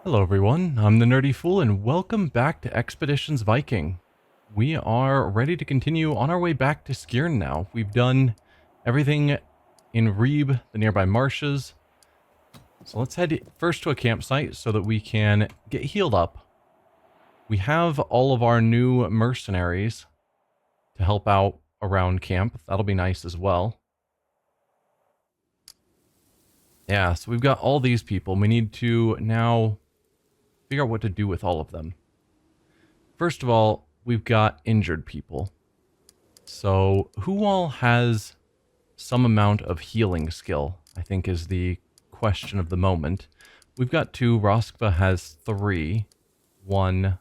Hello everyone, I'm the Nerdy Fool and welcome back to Expeditions Viking. We are ready to continue on our way back to Skjern now. We've done everything in Reeb, the nearby marshes. So let's head first to a campsite so that we can get healed up. We have all of our new mercenaries to help out around camp. That'll be nice as well. Yeah, so we've got all these people. We need to now figure out what to do with all of them. First of all, we've got injured people. So, who all has some amount of healing skill, I think is the question of the moment. We've got 2. Roskva has 3. 1.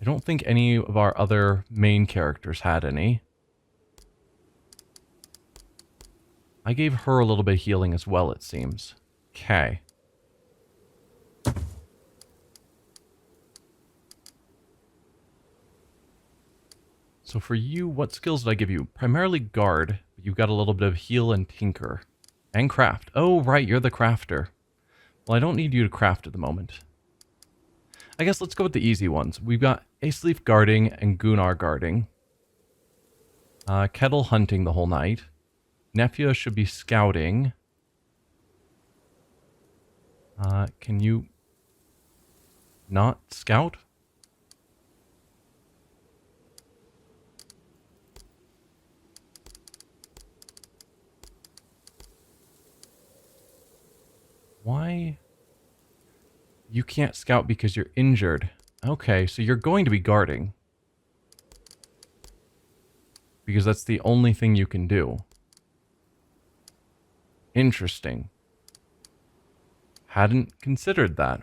I don't think any of our other main characters had any. I gave her a little bit of healing as well, it seems. Okay. So for you, what skills did I give you? Primarily guard, but you've got a little bit of heal and tinker. And craft. Oh, right, you're the crafter. Well, I don't need you to craft at the moment. I guess let's go with the easy ones. We've got Aceleaf guarding and Gunnar guarding. Kettle hunting the whole night. Nefia should be scouting. Can you not scout? Why? You can't scout because you're injured. Okay, so you're going to be guarding. Because that's the only thing you can do. Interesting. Hadn't considered that.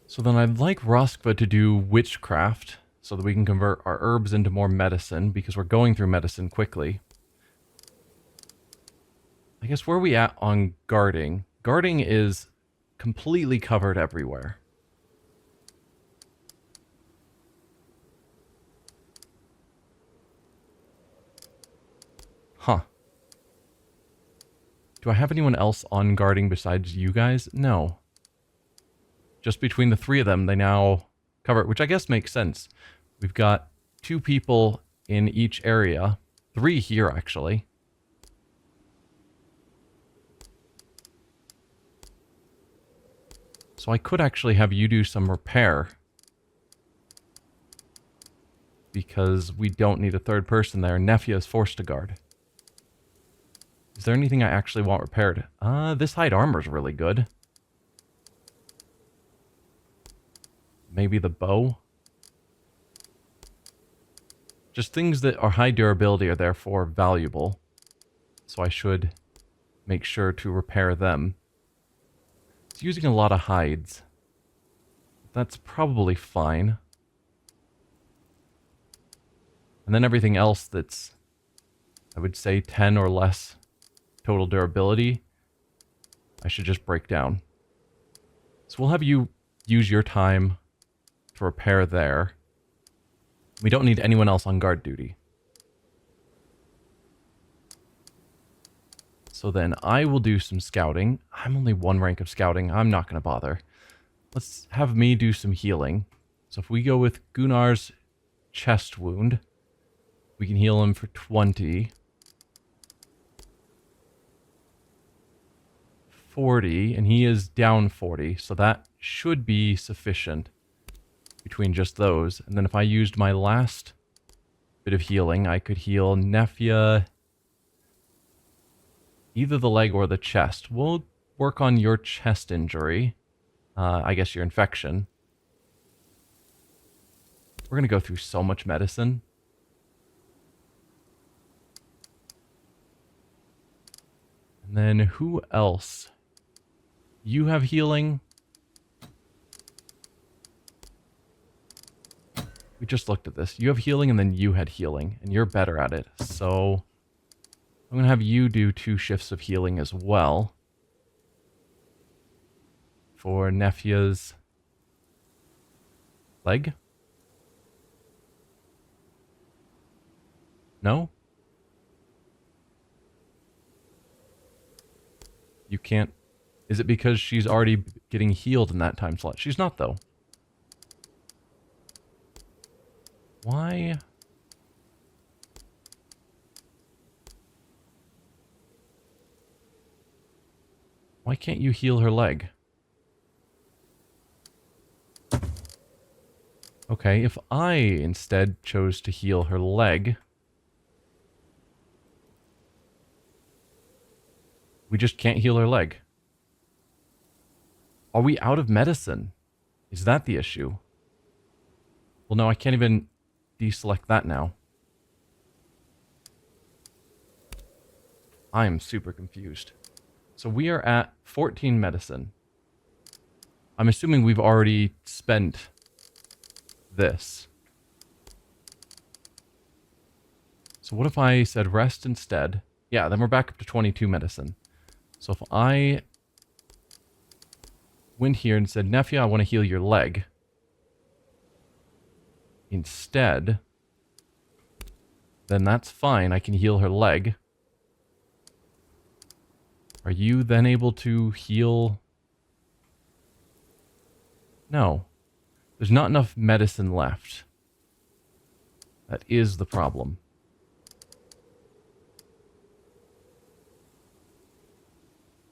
So then I'd like Roskva to do witchcraft so that we can convert our herbs into more medicine because we're going through medicine quickly. I guess where are we at on guarding? Guarding is completely covered everywhere. Huh. Do I have anyone else on guarding besides you guys? No. Just between the 3 of them, they now cover it, which I guess makes sense. We've got 2 people in each area. 3 here, actually. So I could actually have you do some repair. Because we don't need a 3rd person there. Nefia is forced to guard. Is there anything I actually want repaired? This hide armor is really good. Maybe the bow? Just things that are high durability are therefore valuable. So I should make sure to repair them. It's using a lot of hides. That's probably fine. And then everything else that's, I would say, 10 or less total durability, I should just break down. So we'll have you use your time to repair there. We don't need anyone else on guard duty. So then I will do some scouting. I'm only 1 rank of scouting. I'm not going to bother. Let's have me do some healing. So if we go with Gunnar's chest wound, we can heal him for 20. 40, and he is down 40, so that should be sufficient between just those. And then if I used my last bit of healing, I could heal Nefia either the leg or the chest. We'll work on your chest injury. I guess your infection. We're going to go through so much medicine. And then who else? You have healing. We just looked at this. You have healing and then you had healing. And you're better at it. So I'm going to have you do 2 shifts of healing as well. For Nefia's leg? No? You can't... Is it because she's already getting healed in that time slot? She's not, though. Why? Why can't you heal her leg? Okay, if I instead chose to heal her leg, we just can't heal her leg. Are we out of medicine? Is that the issue? Well, no, I can't even deselect that now. I am super confused. So we are at 14 medicine. I'm assuming we've already spent this. So what if I said rest instead? Yeah, then we're back up to 22 medicine. So if I went here and said, Nephew, I want to heal your leg. Instead, then that's fine. I can heal her leg. Are you then able to heal? No. There's not enough medicine left. That is the problem.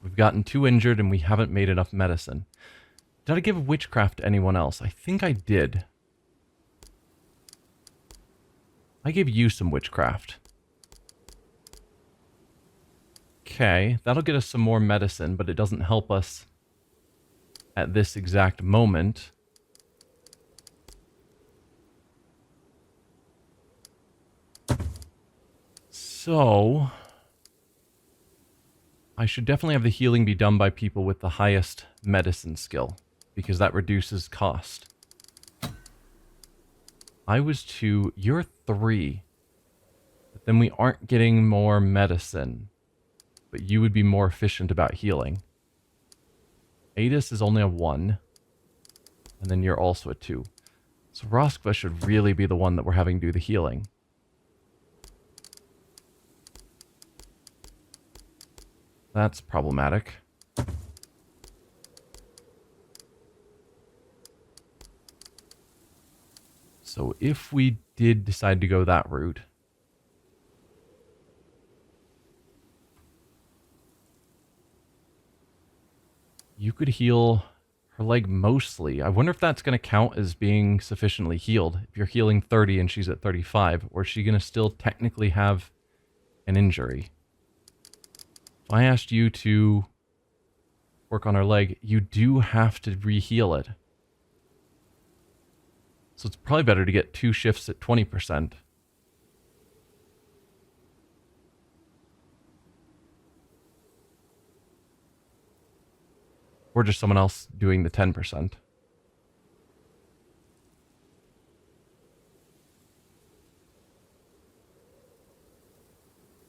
We've gotten 2 injured and we haven't made enough medicine. Did I give witchcraft to anyone else? I think I did. I gave you some witchcraft. Okay, that'll get us some more medicine, but it doesn't help us at this exact moment. So, I should definitely have the healing be done by people with the highest medicine skill, because that reduces cost. I was 2, you're 3. But then we aren't getting more medicine. But you would be more efficient about healing. Adis is only a 1. And then you're also a 2. So Roskva should really be the one that we're having do the healing. That's problematic. So if we did decide to go that route, you could heal her leg mostly. I wonder if that's going to count as being sufficiently healed. If you're healing 30 and she's at 35, or is she going to still technically have an injury? If I asked you to work on her leg, you do have to re-heal it. So it's probably better to get 2 shifts at 20%. Or just someone else doing the 10%.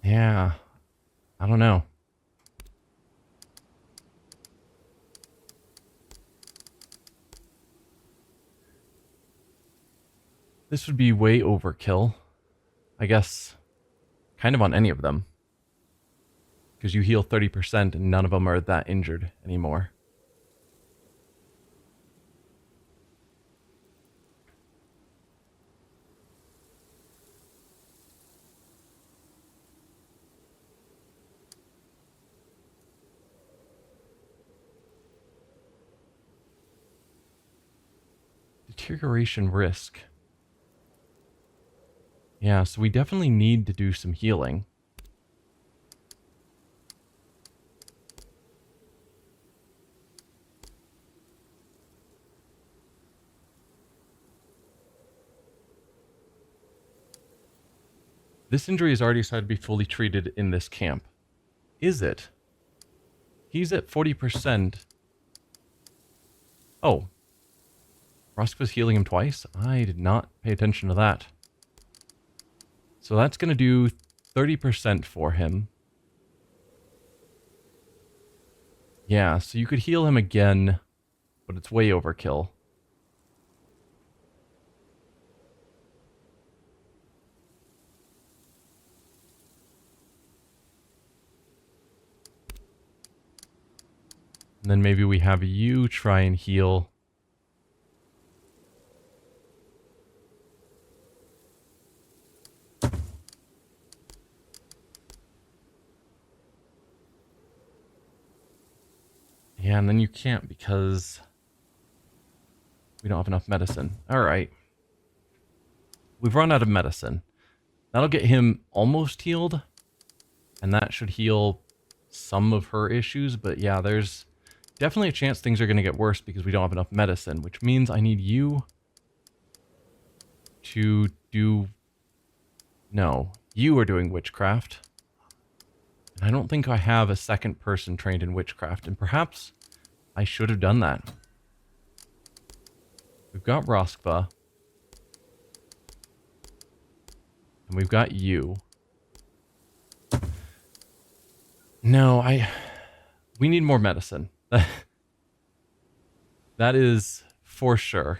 Yeah. I don't know. This would be way overkill. I guess kind of on any of them. Because you heal 30% and none of them are that injured anymore. Deterioration risk. Yeah, so we definitely need to do some healing. This injury is already decided to be fully treated in this camp. Is it? He's at 40%. Oh. Roskva's healing him twice? I did not pay attention to that. So that's going to do 30% for him. Yeah, so you could heal him again, but it's way overkill. And then maybe we have you try and heal. Yeah, and then you can't because we don't have enough medicine. All right. We've run out of medicine. That'll get him almost healed. And that should heal some of her issues. But yeah, there's definitely a chance things are going to get worse because we don't have enough medicine. Which means I need you to do... No, you are doing witchcraft. And I don't think I have a second person trained in witchcraft. And perhaps I should have done that. We've got Roskva. And we've got you. No, we need more medicine. That is for sure.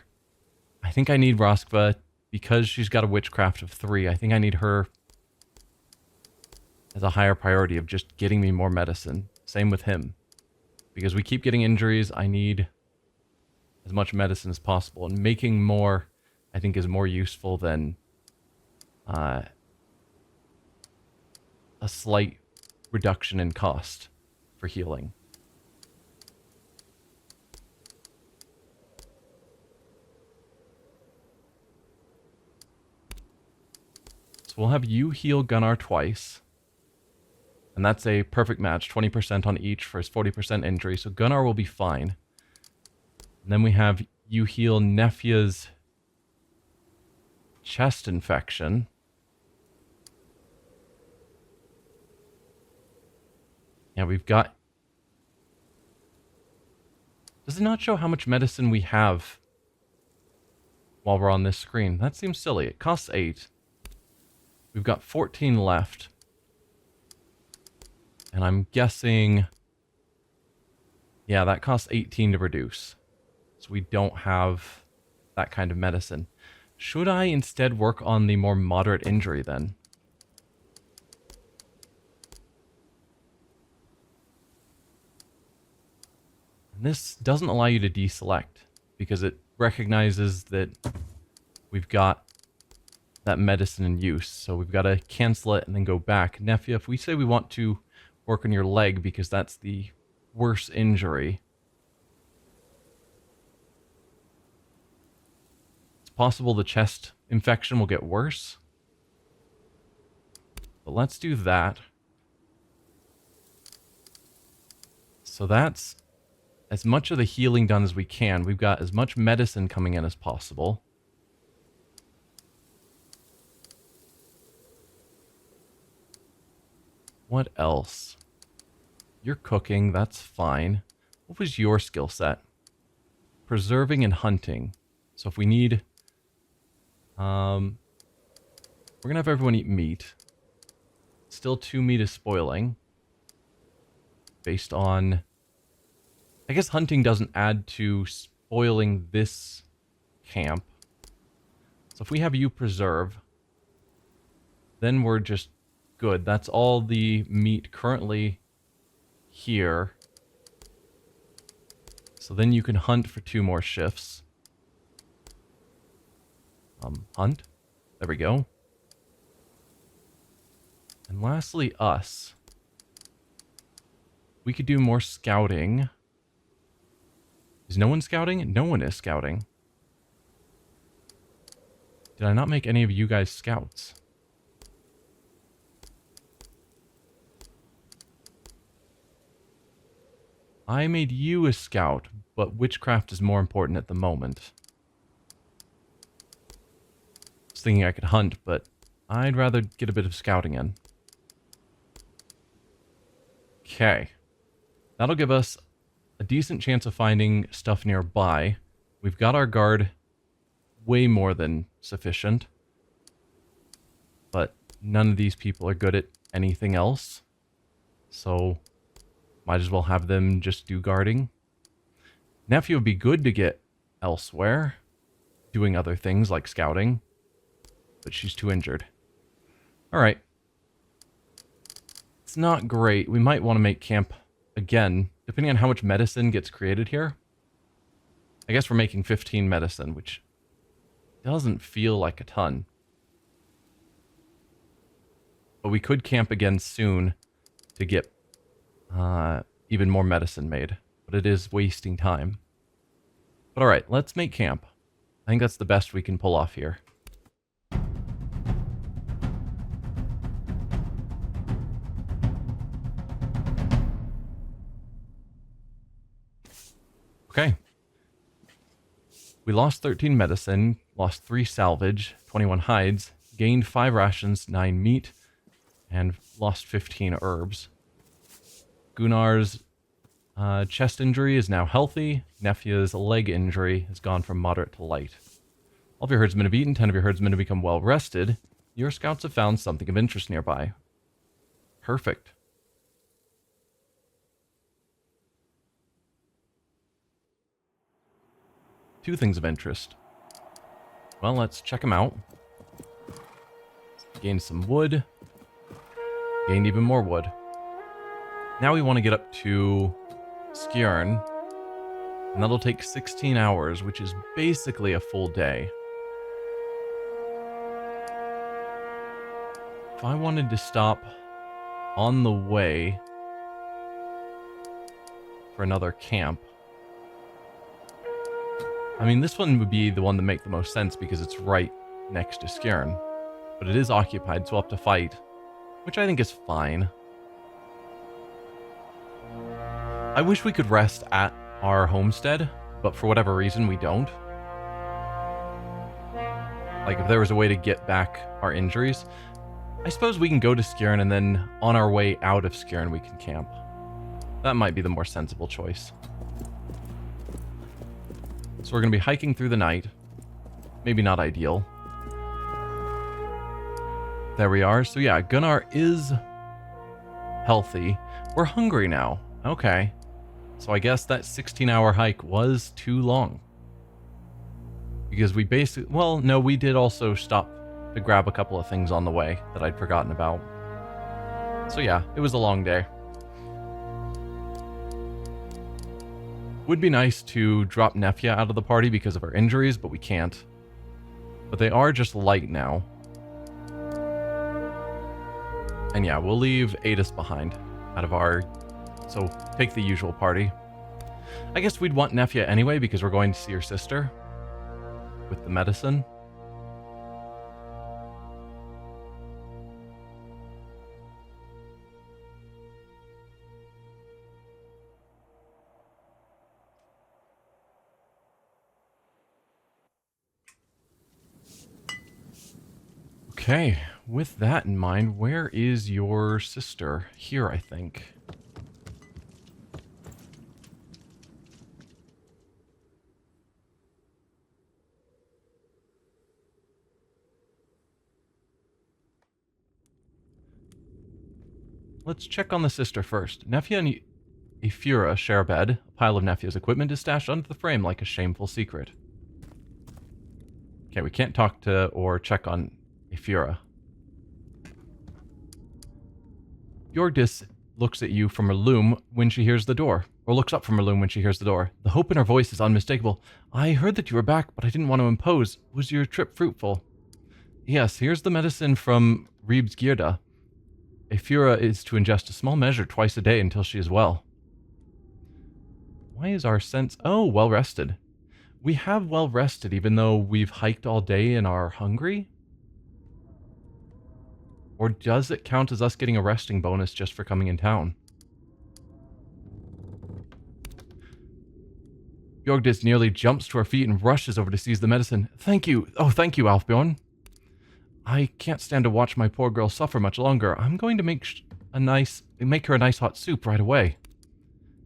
I think I need Roskva because she's got a witchcraft of 3. I think I need her as a higher priority of just getting me more medicine. Same with him. Because we keep getting injuries, I need as much medicine as possible. And making more, I think, is more useful than a slight reduction in cost for healing. So we'll have you heal Gunnar twice. And that's a perfect match, 20% on each for his 40% injury. So Gunnar will be fine. And then we have you heal Nefya's chest infection. Yeah, we've got... Does it not show how much medicine we have while we're on this screen? That seems silly. It costs 8. We've got 14 left. And I'm guessing... Yeah, that costs 18 to reduce. So we don't have that kind of medicine. Should I instead work on the more moderate injury then? And this doesn't allow you to deselect because it recognizes that we've got that medicine in use. So we've got to cancel it and then go back. Nefya, if we say we want to work on your leg because that's the worst injury, it's possible the chest infection will get worse. But let's do that. So that's as much of the healing done as we can. We've got as much medicine coming in as possible. What else? You're cooking, that's fine. What was your skill set? Preserving and hunting. So if we need... we're going to have everyone eat meat. Still 2 meat is spoiling. Based on... I guess hunting doesn't add to spoiling this camp. So if we have you preserve, then we're just good. That's all the meat currently here. So then you can hunt for 2 more shifts. Hunt. There we go. And lastly, us. We could do more scouting. Is no one scouting? No one is scouting. Did I not make any of you guys scouts? I made you a scout, but witchcraft is more important at the moment. I was thinking I could hunt, but I'd rather get a bit of scouting in. Okay. That'll give us a decent chance of finding stuff nearby. We've got our guard way more than sufficient. But none of these people are good at anything else. So might as well have them just do guarding. Nefya would be good to get elsewhere, doing other things like scouting. But she's too injured. Alright. It's not great. We might want to make camp again, depending on how much medicine gets created here, I guess we're making 15 medicine, which doesn't feel like a ton. But we could camp again soon to get even more medicine made. But it is wasting time. But alright, let's make camp. I think that's the best we can pull off here. Okay. We lost 13 medicine, lost 3 salvage, 21 hides, gained 5 rations, 9 meat, and lost 15 herbs. Gunnar's chest injury is now healthy. Nefja's leg injury has gone from moderate to light. All of your herdsmen have eaten, 10 of your herdsmen have become well rested. Your scouts have found something of interest nearby. Perfect. Two things of interest. Well, let's check them out. Gained some wood. Gained even more wood. Now we want to get up to Skjern. And that'll take 16 hours, which is basically a full day. If I wanted to stop on the way for another camp, I mean, this one would be the one that make the most sense because it's right next to Skjern. But it is occupied, so we'll have to fight, which I think is fine. I wish we could rest at our homestead, but for whatever reason, we don't. Like, if there was a way to get back our injuries, I suppose we can go to Skjern and then on our way out of Skjern, we can camp. That might be the more sensible choice. So we're going to be hiking through the night. Maybe not ideal. There we are. So yeah, Gunnar is healthy. We're hungry now. Okay. So I guess that 16-hour hike was too long. Because we basically... Well, no, we did also stop to grab a couple of things on the way that I'd forgotten about. So yeah, it was a long day. Would be nice to drop Nefja out of the party because of her injuries, but we can't. But they are just light now. And yeah, we'll leave Adis behind out of our... So, take the usual party. I guess we'd want Nefja anyway because we're going to see her sister with the medicine. Okay, with that in mind, where is your sister? Here, I think. Let's check on the sister first. Nefja and Ifura share a bed. A pile of Nefja's equipment is stashed under the frame like a shameful secret. Okay, we can't talk to or check on Ifura. Bjorgdis looks at you from her loom when she hears the door, or looks up from her loom when she hears the door. The hope in her voice is unmistakable. I heard that you were back, but I didn't want to impose. Was your trip fruitful? Yes, here's the medicine from Reebsgirda. Ifura is to ingest a small measure twice a day until she is well. Why is our sense... Oh, well rested. We have well rested even though we've hiked all day and are hungry? Or does it count as us getting a resting bonus just for coming in town? Bjorgdis nearly jumps to her feet and rushes over to seize the medicine. Thank you. Oh, thank you, Alfbjorn. I can't stand to watch my poor girl suffer much longer. I'm going to make her a nice hot soup right away.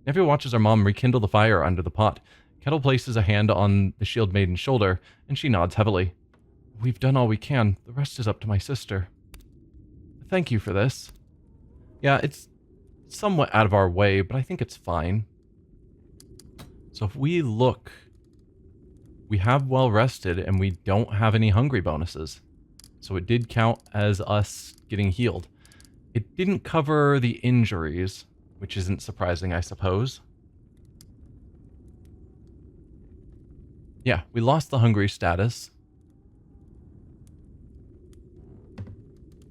Nefja watches her mom rekindle the fire under the pot. Kettle places a hand on the shield maiden's shoulder, and she nods heavily. We've done all we can. The rest is up to my sister. Thank you for this. Yeah, it's somewhat out of our way, but I think it's fine. So if we look, we have well rested and we don't have any hungry bonuses. So it did count as us getting healed. It didn't cover the injuries. which isn't surprising, I suppose. Yeah, we lost the hungry status.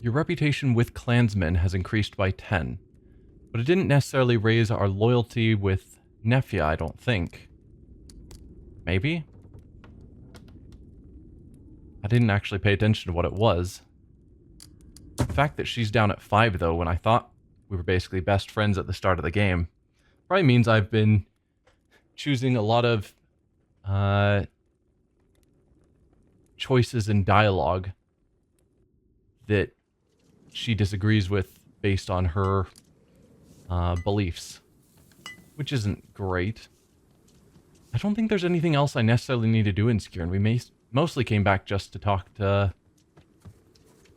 Your reputation with clansmen has increased by 10, but it didn't necessarily raise our loyalty with Nefia, I don't think. Maybe? I didn't actually pay attention to what it was. The fact that she's down at 5, though, when I thought we were basically best friends at the start of the game, probably means I've been choosing a lot of choices in dialogue that she disagrees with based on her beliefs, which isn't great. I don't think there's anything else I necessarily need to do in Skjern. We mostly came back just to talk to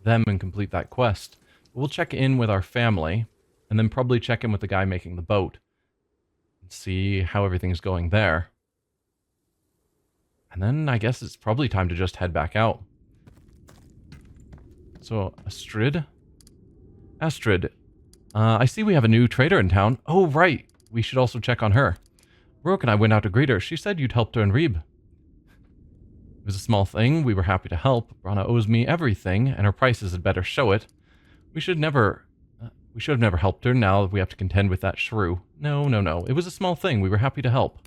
them and complete that quest. We'll check in with our family, and then probably check in with the guy making the boat, and see how everything's going there. And then I guess it's probably time to just head back out. So, Astrid, I see we have a new trader in town. Oh, right. We should also check on her. Rourke and I went out to greet her. She said you'd helped her in Reeb. It was a small thing. We were happy to help. Brana owes me everything, and her prices had better show it. We should have never helped her. Now we have to contend with that shrew. No. It was a small thing. We were happy to help.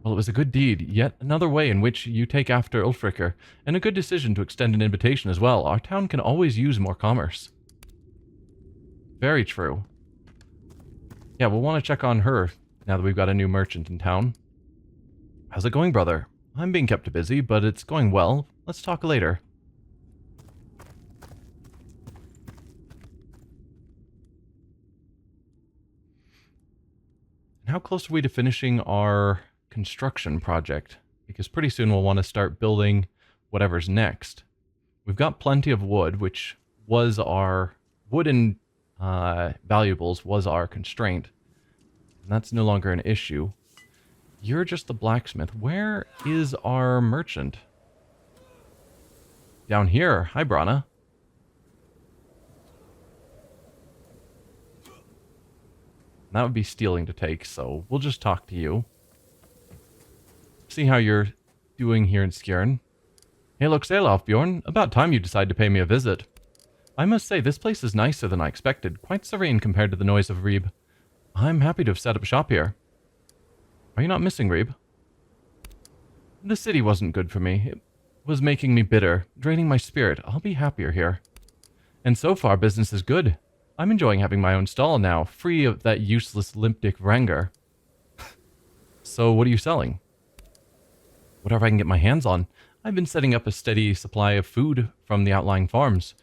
Well, it was a good deed. Yet another way in which you take after Ulfricker, and a good decision to extend an invitation as well. Our town can always use more commerce. Very true. Yeah, we'll want to check on her now that we've got a new merchant in town. How's it going, brother? I'm being kept busy, but it's going well. Let's talk later. And how close are we to finishing our construction project? Because pretty soon we'll want to start building whatever's next. We've got plenty of wood, which was our... Wood and valuables was our constraint. And that's no longer an issue. You're just the blacksmith. Where is our merchant? Down here. Hi, Brana. That would be stealing to take, so we'll just talk to you. See how you're doing here in Skjern. Hey, look, Salaf, Bjorn. About time you decide to pay me a visit. I must say, this place is nicer than I expected. Quite serene compared to the noise of Reeb. I'm happy to have set up shop here. Are you not missing Reeb? The city wasn't good for me. It was making me bitter, draining my spirit. I'll be happier here. And so far, business is good. I'm enjoying having my own stall now, free of that useless Limpdick Vranger. So, what are you selling? Whatever I can get my hands on. I've been setting up a steady supply of food from the outlying farms.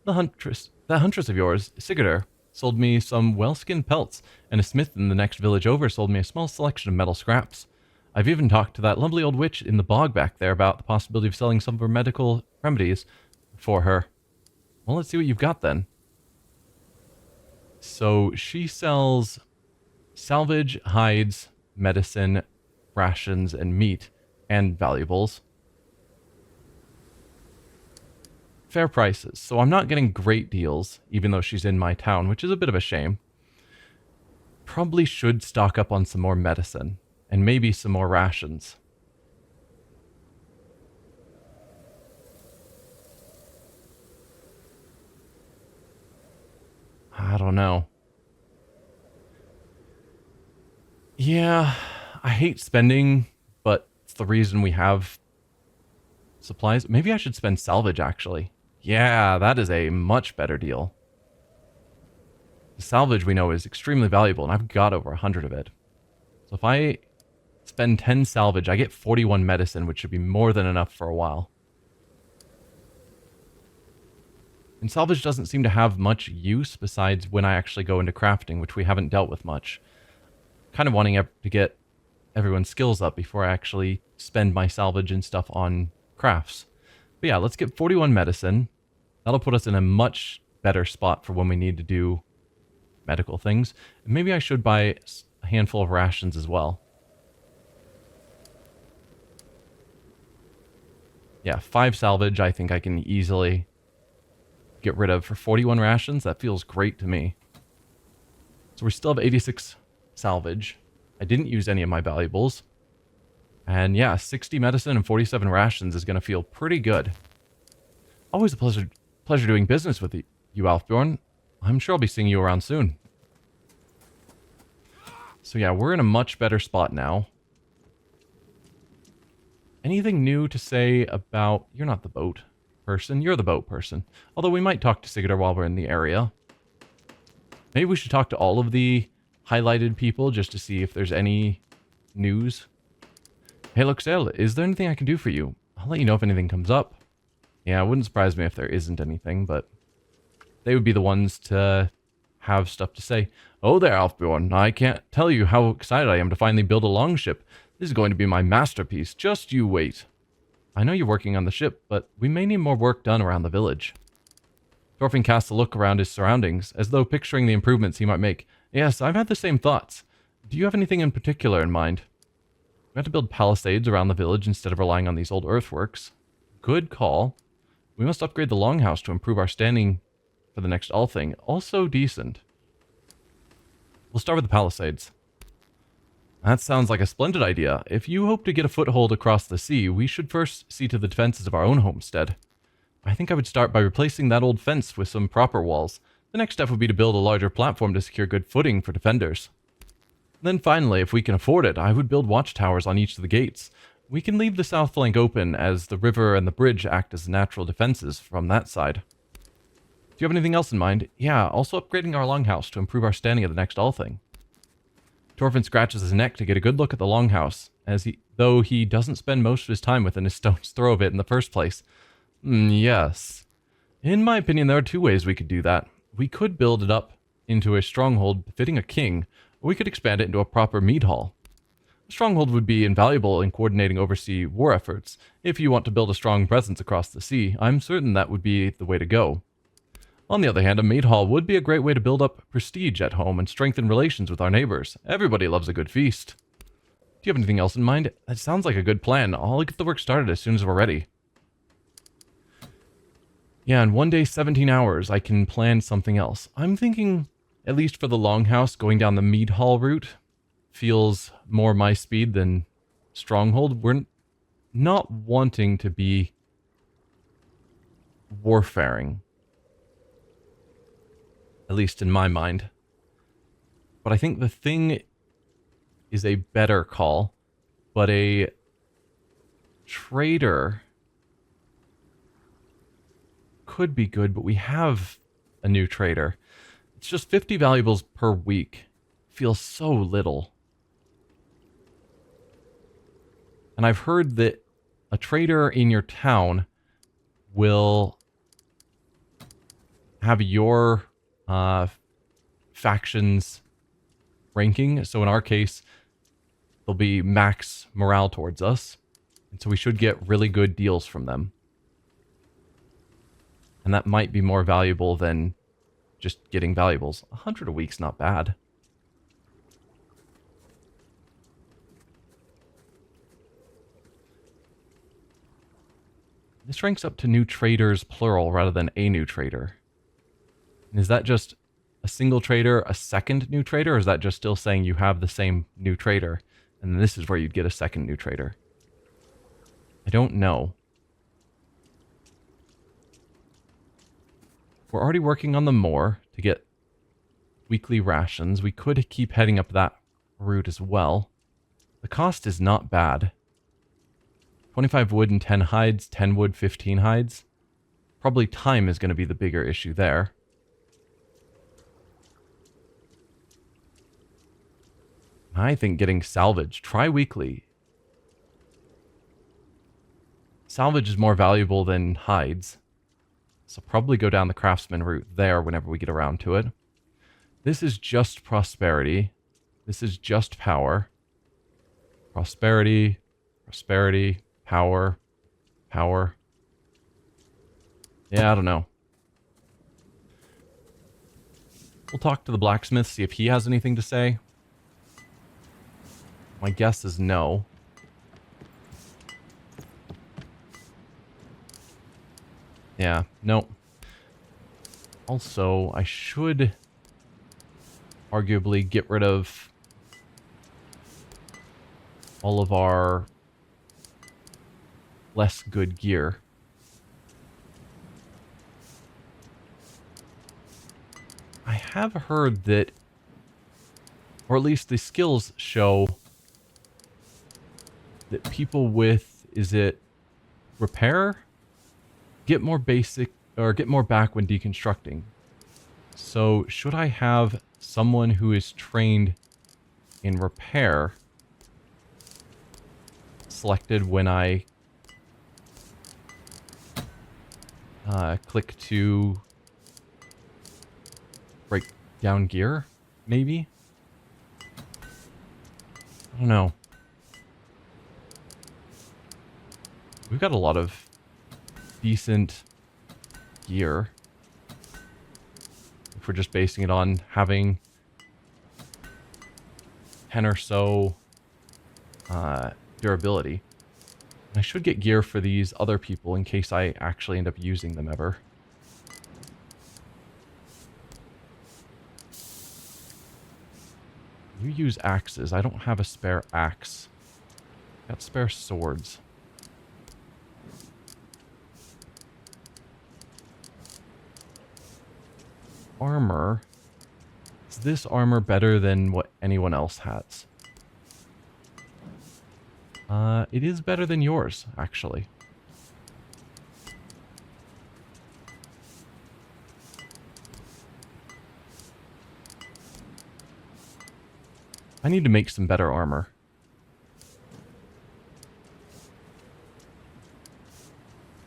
That huntress of yours, Sigurdur, sold me some well-skinned pelts, and a smith in the next village over sold me a small selection of metal scraps. I've even talked to that lovely old witch in the bog back there about the possibility of selling some of her medical remedies for her. Well, let's see what you've got then. So, she sells salvage, hides, medicine, rations, and meat, and valuables. Fair prices, so I'm not getting great deals, even though she's in my town, which is a bit of a shame. Probably should stock up on some more medicine, and maybe some more rations. I don't know. Yeah, I hate spending, but it's the reason we have supplies. Maybe I should spend salvage, actually. Yeah, that is a much better deal. The salvage, we know, is extremely valuable, and I've got over 100 of it. So if I spend 10 salvage, I get 41 medicine, which should be more than enough for a while. And salvage doesn't seem to have much use besides when I actually go into crafting, which we haven't dealt with much. Kind of wanting to get everyone's skills up before I actually spend my salvage and stuff on crafts. But yeah, let's get 41 medicine. That'll put us in a much better spot for when we need to do medical things. And maybe I should buy a handful of rations as well. Yeah, 5 salvage I think I can easily get rid of for 41 rations. That feels great to me. So we still have 86 salvage. I didn't use any of my valuables. And yeah, 60 medicine and 47 rations is going to feel pretty good. Always a pleasure doing business with you, Alfbjorn. I'm sure I'll be seeing you around soon. So yeah, we're in a much better spot now. Anything new to say about... You're not the boat person, you're the boat person. Although we might talk to Sigurdur while we're in the area. Maybe we should talk to all of the highlighted people just to see if there's any news. Hey, look, Sail, is there anything I can do for you? I'll let you know if anything comes up. Yeah, it wouldn't surprise me if there isn't anything, but they would be the ones to have stuff to say. Oh there, Alfbjorn. I can't tell you how excited I am to finally build a longship. This is going to be my masterpiece. Just you wait. I know you're working on the ship, but we may need more work done around the village. Thorfinn casts a look around his surroundings, as though picturing the improvements he might make. Yes, I've had the same thoughts. Do you have anything in particular in mind? We have to build palisades around the village instead of relying on these old earthworks. Good call. We must upgrade the longhouse to improve our standing for the next Althing. Also decent. We'll start with the palisades. That sounds like a splendid idea. If you hope to get a foothold across the sea, we should first see to the defenses of our own homestead. I think I would start by replacing that old fence with some proper walls. The next step would be to build a larger platform to secure good footing for defenders. Then finally, if we can afford it, I would build watchtowers on each of the gates. We can leave the south flank open as the river and the bridge act as natural defenses from that side. Do you have anything else in mind? Yeah, also upgrading our longhouse to improve our standing at the next Althing. Thorfinn scratches his neck to get a good look at the longhouse, though he doesn't spend most of his time within a stone's throw of it in the first place. Yes. In my opinion, there are two ways we could do that. We could build it up into a stronghold befitting a king, or we could expand it into a proper mead hall. A stronghold would be invaluable in coordinating overseas war efforts. If you want to build a strong presence across the sea, I'm certain that would be the way to go. On the other hand, a mead hall would be a great way to build up prestige at home and strengthen relations with our neighbors. Everybody loves a good feast. Do you have anything else in mind? That sounds like a good plan. I'll get the work started as soon as we're ready. Yeah, in one day, 17 hours, I can plan something else. I'm thinking, at least for the longhouse, going down the mead hall route feels more my speed than stronghold. We're not wanting to be warfaring. At least in my mind. But I think the thing is a better call. But a trader could be good, but we have a new trader. It's just 50 valuables per week. Feels so little. And I've heard that a trader in your town will have your factions ranking. So in our case, there'll be max morale towards us. And so we should get really good deals from them. And that might be more valuable than just getting valuables. 100 a week's not bad. This ranks up to new traders plural rather than a new trader. And is that just a single trader, a second new trader, or is that just still saying you have the same new trader, and then this is where you'd get a second new trader? I don't know. We're already working on the moor to get weekly rations. We could keep heading up that route as well. The cost is not bad. 25 wood and 10 hides, 10 wood, 15 hides. Probably time is going to be the bigger issue there. I think getting salvage, tri-weekly. Salvage is more valuable than hides. So probably go down the craftsman route there whenever we get around to it. This is just prosperity. This is just power. Prosperity, prosperity, power, power. Yeah, I don't know. We'll talk to the blacksmith, see if he has anything to say. My guess is no. Yeah, no. Also, I should arguably get rid of all of our less good gear. I have heard that, or at least the skills show that people with, is it repair? Get more basic, or get more back when deconstructing. So should I have someone who is trained in repair selected when I click to break down gear, maybe? I don't know. We've got a lot of decent gear. If we're just basing it on having 10 or so durability. I should get gear for these other people in case I actually end up using them ever. You use axes. I don't have a spare axe. Got spare swords. Armor. Is this armor better than what anyone else has? It is better than yours, actually. I need to make some better armor.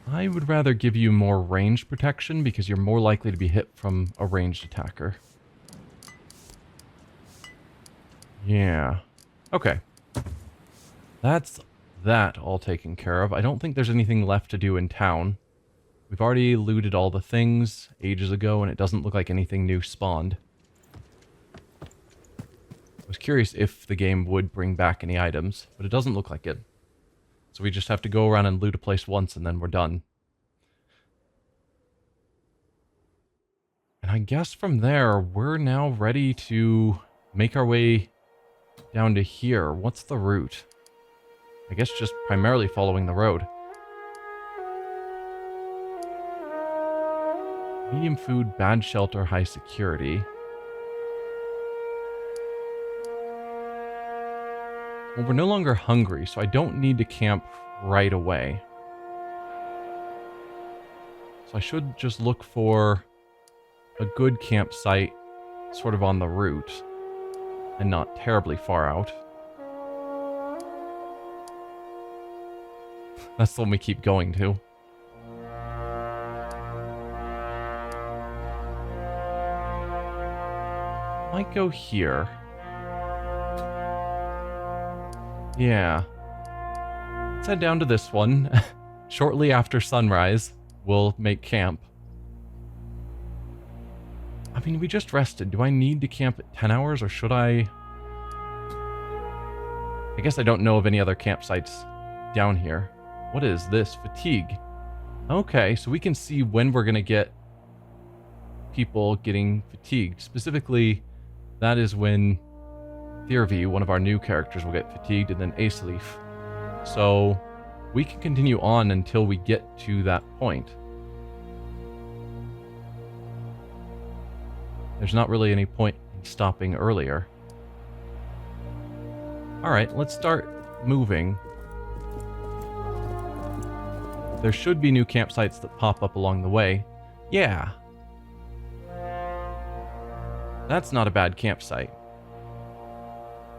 I would rather give you more range protection because you're more likely to be hit from a ranged attacker. Yeah. Okay. That's that all taken care of. I don't think there's anything left to do in town. We've already looted all the things ages ago, and it doesn't look like anything new spawned. I was curious if the game would bring back any items, but it doesn't look like it. So we just have to go around and loot a place once, and then we're done. And I guess from there, we're now ready to make our way down to here. What's the route? I guess just primarily following the road. Medium food, bad shelter, high security. Well, we're no longer hungry, so I don't need to camp right away. So I should just look for a good campsite sort of on the route and not terribly far out. That's the one we keep going to. Might go here. Yeah. Let's head down to this one. Shortly after sunrise, we'll make camp. I mean, we just rested. Do I need to camp at 10 hours or should I? I guess I don't know of any other campsites down here. What is this? Fatigue. Okay, so we can see when we're going to get people getting fatigued. Specifically, that is when Thirvi, one of our new characters, will get fatigued, and then Aceleaf. So we can continue on until we get to that point. There's not really any point in stopping earlier. Alright, let's start moving. There should be new campsites that pop up along the way. Yeah. That's not a bad campsite.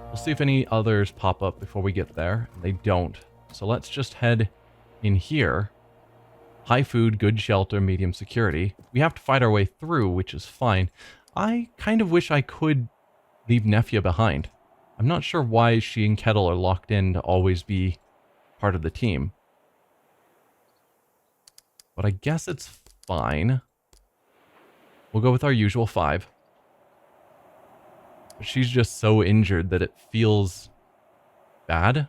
We'll see if any others pop up before we get there. They don't. So let's just head in here. High food, good shelter, medium security. We have to fight our way through, which is fine. I kind of wish I could leave Nefia behind. I'm not sure why she and Kettle are locked in to always be part of the team. But I guess it's fine. We'll go with our usual 5. But she's just so injured that it feels bad.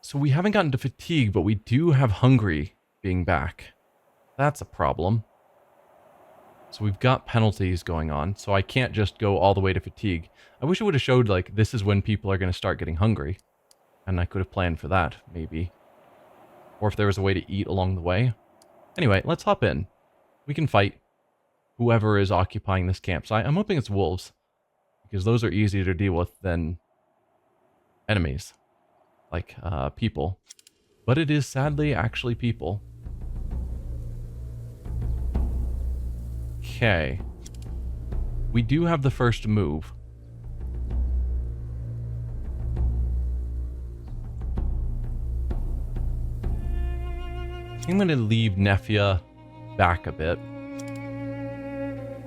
So we haven't gotten to fatigue, but we do have hungry being back. That's a problem. So we've got penalties going on, so I can't just go all the way to fatigue. I wish it would have showed, like, this is when people are going to start getting hungry. And I could have planned for that, maybe. Or if there was a way to eat along the way. Anyway, let's hop in. We can fight whoever is occupying this campsite. I'm hoping it's wolves, because those are easier to deal with than enemies, like people. But it is sadly actually people. Okay. We do have the first move. I'm going to leave Nefia back a bit.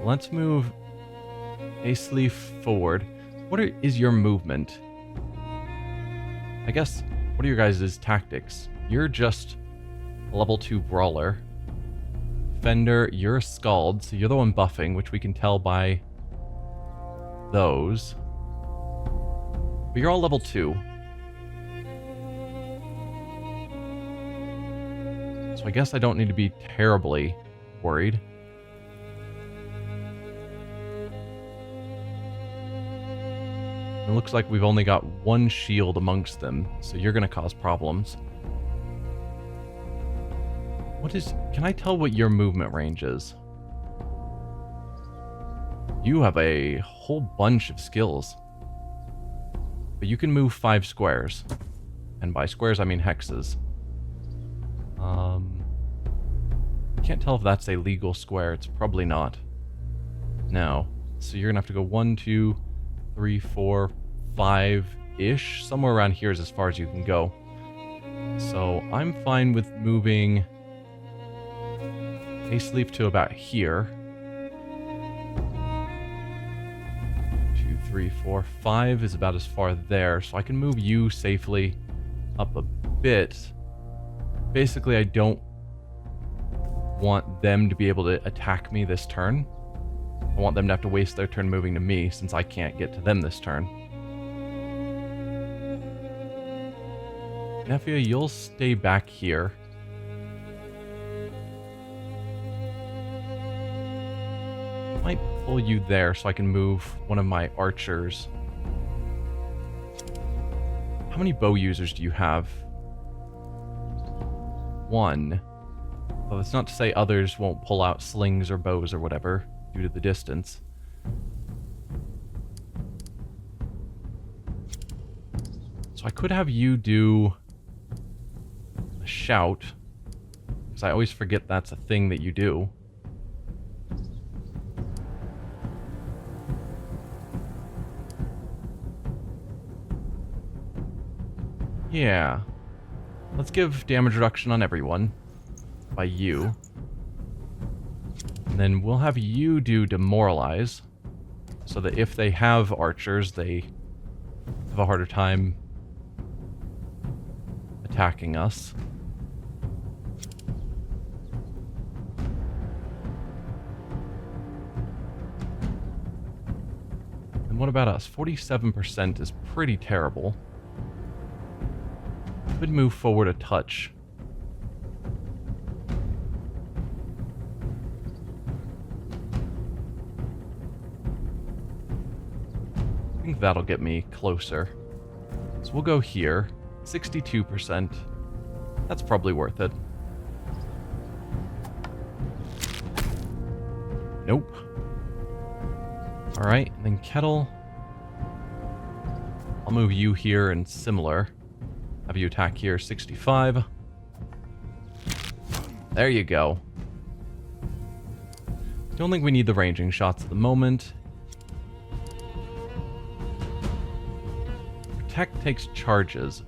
Let's move Aesleaf forward. What is your movement? I guess, what are your guys' tactics? You're just a level 2 brawler. Fender, you're a Scald, so you're the one buffing, which we can tell by those. But you're all level 2. So I guess I don't need to be terribly worried. It looks like we've only got one shield amongst them, so you're going to cause problems. Can I tell what your movement range is? You have a whole bunch of skills. But you can move 5 squares. And by squares, I mean hexes. Can't tell if that's a legal square. It's probably not. No. So you're going to have to go 1, 2, 3, 4, 5-ish. Somewhere around here is as far as you can go. So I'm fine with moving Aesleaf to about here. 2, 3, 4, 5 is about as far there. So I can move you safely up a bit. Basically, I don't want them to be able to attack me this turn. I want them to have to waste their turn moving to me, since I can't get to them this turn. Nefia, you'll stay back here. Might pull you there so I can move one of my archers. How many bow users do you have? 1. Well, that's not to say others won't pull out slings or bows or whatever due to the distance. So I could have you do a shout, because I always forget that's a thing that you do. Yeah. Let's give damage reduction on everyone by you. And then we'll have you do demoralize, so that if they have archers, they have a harder time attacking us. And what about us? 47% is pretty terrible. Could move forward a touch. I think that'll get me closer. So we'll go here. 62%. That's probably worth it. Nope. Alright, and then Kettle. I'll move you here and similar. Have you attack here, 65. There you go. Don't think we need the ranging shots at the moment. Protect takes charges.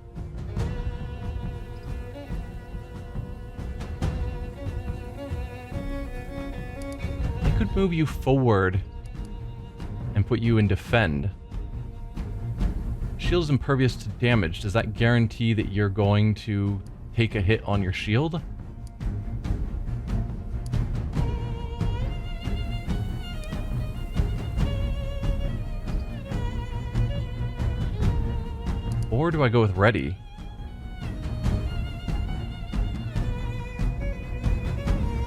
I could move you forward and put you in defend. Shield's impervious to damage. Does that guarantee that you're going to take a hit on your shield? Or do I go with ready?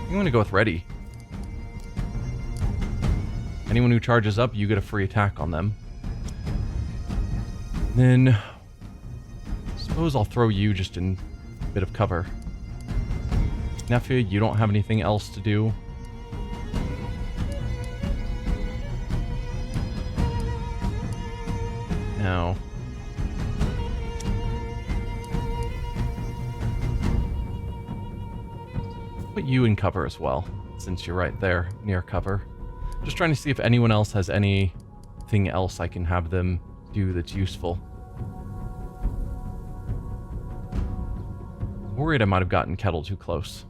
I'm going to go with ready. Anyone who charges up, you get a free attack on them. Then, I suppose I'll throw you just in a bit of cover. Nephew, you don't have anything else to do. Now, put you in cover as well, since you're right there, near cover. Just trying to see if anyone else has anything else I can have them do that's useful. Worried I might have gotten Kettle too close.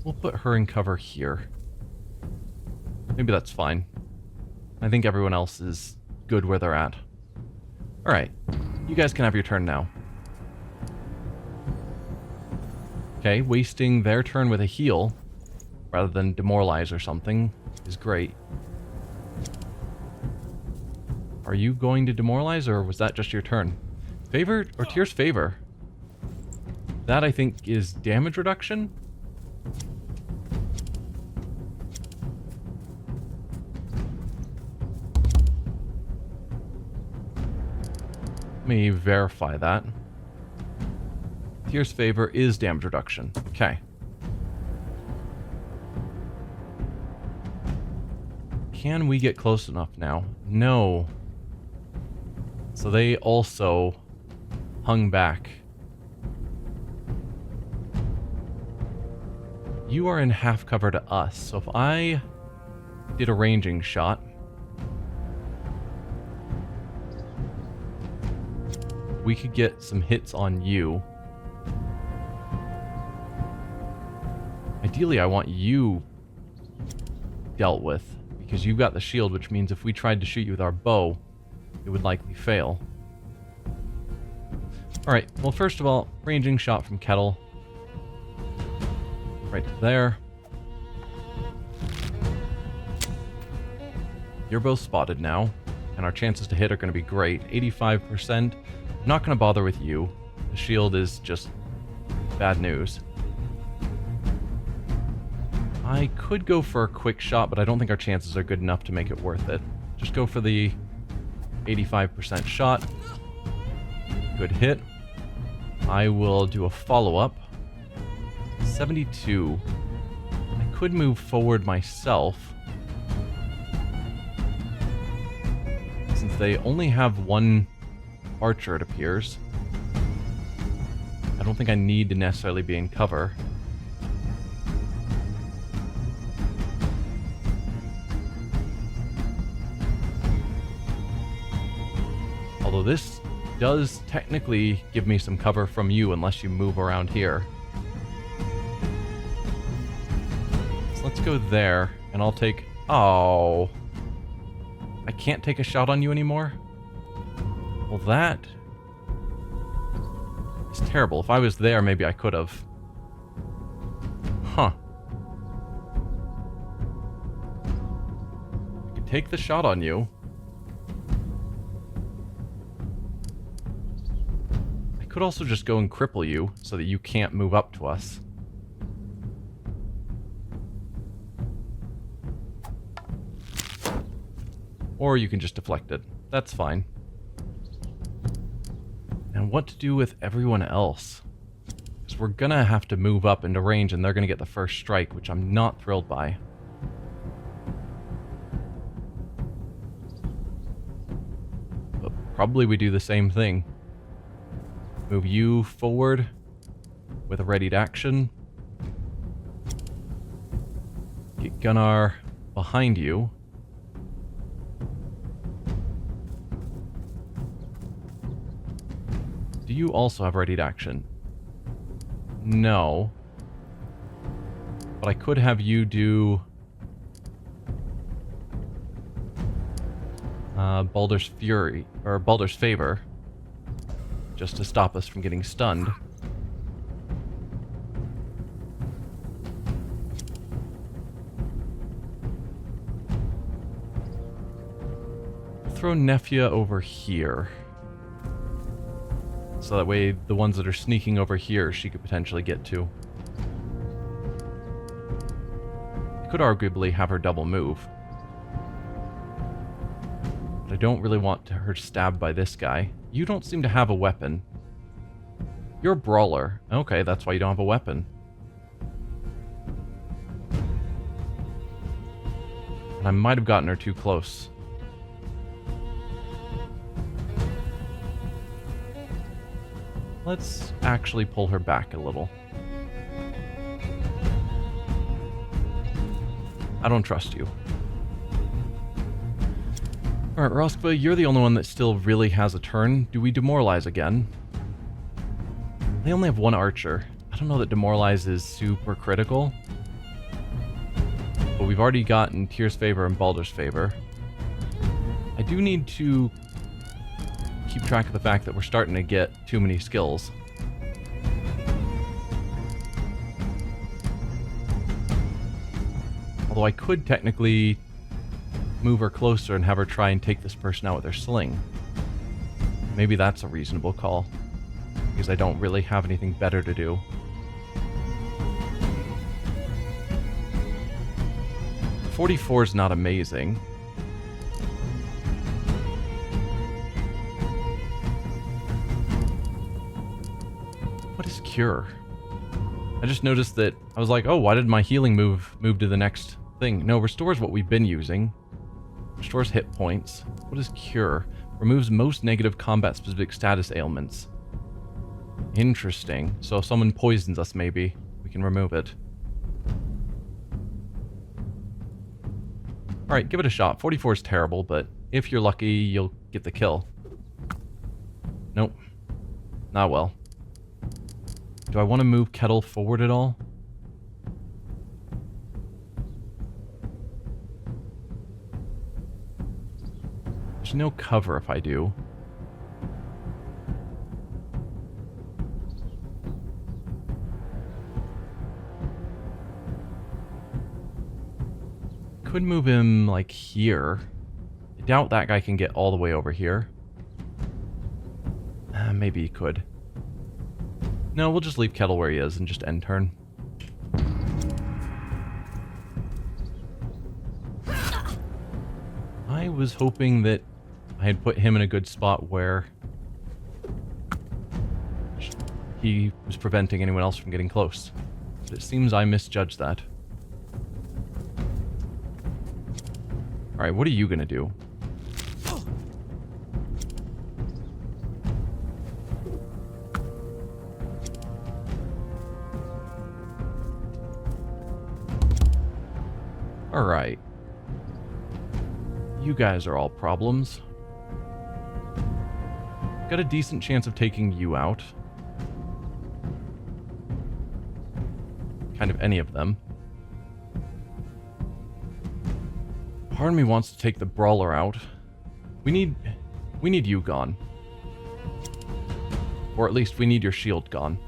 We'll put her in cover here. Maybe that's fine. I think everyone else is good where they're at. Alright, you guys can have your turn now. Okay, wasting their turn with a heal, rather than demoralize or something, is great. Are you going to demoralize, or was that just your turn? Favor, or Tyr's Favor? That, I think, is damage reduction? Let me verify that. Tyr's Favor is damage reduction. Okay. Can we get close enough now? No. So they also hung back. You are in half cover to us, so if I did a ranging shot, we could get some hits on you. Ideally, I want you dealt with, because you've got the shield, which means if we tried to shoot you with our bow, it would likely fail. Alright, well, first of all, ranging shot from Kettle. Right to there. You're both spotted now, and our chances to hit are going to be great. 85%. I'm not going to bother with you. The shield is just bad news. I could go for a quick shot, but I don't think our chances are good enough to make it worth it. Just go for the 85% shot. Good hit. I will do a follow-up. 72. I could move forward myself, since they only have one archer, it appears. I don't think I need to necessarily be in cover. Although this does technically give me some cover from you unless you move around here. So let's go there, and I'll take... Oh. I can't take a shot on you anymore? Well, that is terrible. If I was there, maybe I could have. Huh. I could take the shot on you. I could also just go and cripple you so that you can't move up to us. Or you can just deflect it. That's fine. And what to do with everyone else? Because we're gonna have to move up into range and they're gonna get the first strike, which I'm not thrilled by. But probably we do the same thing. Move you forward with a readied action. Get Gunnar behind you. Do you also have readied action? No. But I could have you do... Baldur's Fury, or Baldur's Favor, just to stop us from getting stunned. throw Nefia over here. So that way the ones that are sneaking over here she could potentially get to. I could arguably have her double move. But I don't really want her stabbed by this guy. You don't seem to have a weapon. You're a brawler. Okay, that's why you don't have a weapon. And I might have gotten her too close. Let's actually pull her back a little. I don't trust you. Alright, Roskva, you're the only one that still really has a turn. Do we demoralize again? They only have one archer. I don't know that demoralize is super critical. But we've already gotten Tyr's favor and Baldur's favor. I do need to keep track of the fact that we're starting to get too many skills. Although I could technically move her closer and have her try and take this person out with her sling. Maybe that's a reasonable call, because I don't really have anything better to do. .44 is not amazing. What is cure? I just noticed that I was like, oh, why did my healing move to the next thing? No, restore is what we've been using. Restores hit points. What is cure? Removes most negative combat specific status ailments. Interesting. So if someone poisons us, maybe we can remove it. Alright, give it a shot. 44 is terrible, but if you're lucky, you'll get the kill. Nope. Not well. Do I want to move Kettle forward at all? There's no cover if I do. Could move him, like, here. I doubt that guy can get all the way over here. Maybe he could. No, we'll just leave Kettle where he is and just end turn. I was hoping that I had put him in a good spot where he was preventing anyone else from getting close. But it seems I misjudged that. Alright, what are you gonna do? Alright. You guys are all problems. Got a decent chance of taking you out. Kind of any of them. Part of me wants to take the brawler out. We need you gone. Or at least we need your shield gone.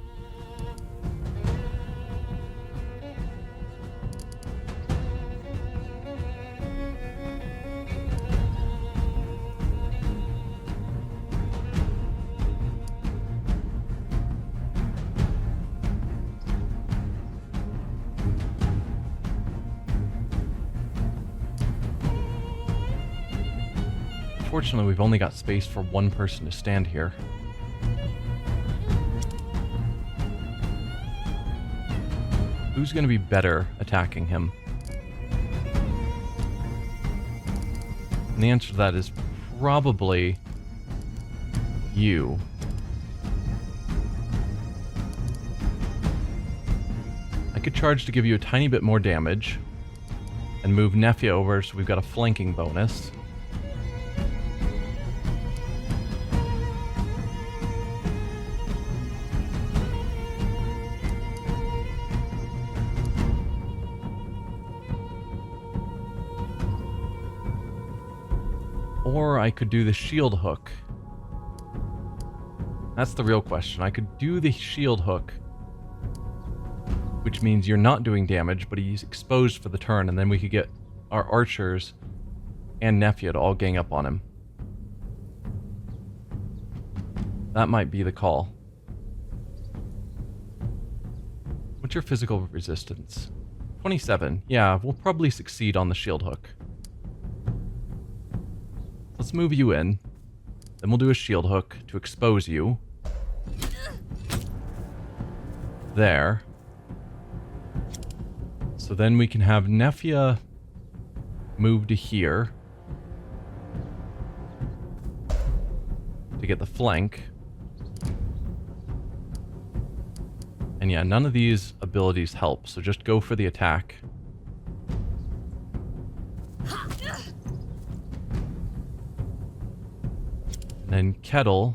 Unfortunately, we've only got space for one person to stand here. Who's going to be better attacking him? And the answer to that is probably you. I could charge to give you a tiny bit more damage and move Nefia over so we've got a flanking bonus. Or I could do the shield hook. That's the real question. I could do the shield hook, which means you're not doing damage, but he's exposed for the turn, and then we could get our archers and Nefia to all gang up on him. That might be the call. What's your physical resistance? 27. Yeah, we'll probably succeed on the shield hook. Let's move you in. Then we'll do a shield hook to expose you. There. So then we can have Nefia move to here to get the flank. And yeah, none of these abilities help, so just go for the attack. And then Kettle.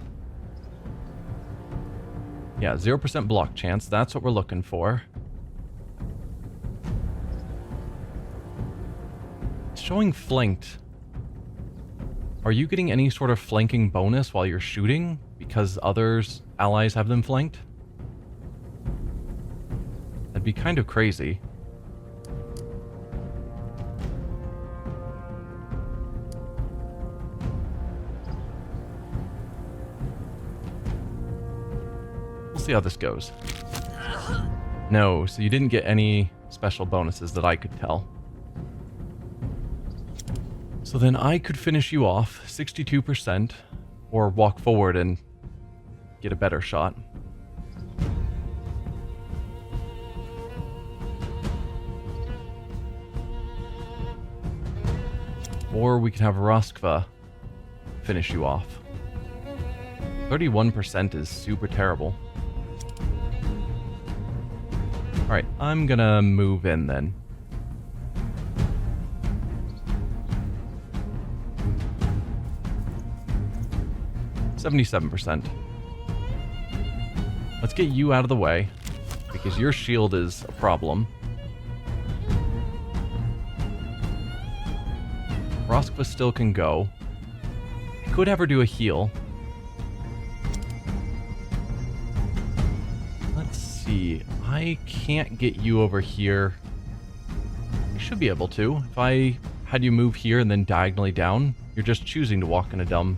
Yeah, 0% block chance. That's what we're looking for. It's showing flanked. Are you getting any sort of flanking bonus while you're shooting because others, allies, have them flanked? That'd be kind of crazy. We'll see how this goes. No, so you didn't get any special bonuses that I could tell. So then I could finish you off 62% or walk forward and get a better shot. Or we could have Roskva finish you off. 31% is super terrible. Alright, I'm gonna move in then. %. Let's get you out of the way, because your shield is a problem. Roskva still can go. I could have her do a heal. Let's see. I can't get you over here. I should be able to. If I had you move here and then diagonally down, you're just choosing to walk in a dumb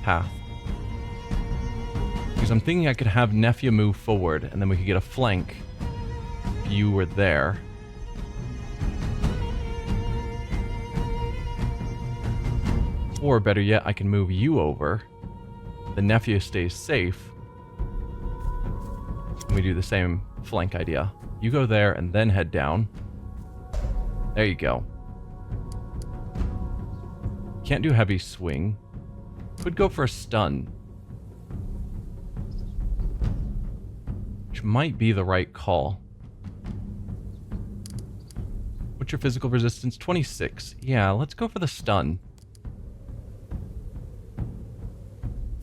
path. Because I'm thinking I could have Nefia move forward, and then we could get a flank if you were there. Or better yet, I can move you over. The Nefia stays safe. And we do the same flank idea. You go there and then head down. There you go. Can't do heavy swing. Could go for a stun. Which might be the right call. What's your physical resistance? 26. Yeah, let's go for the stun.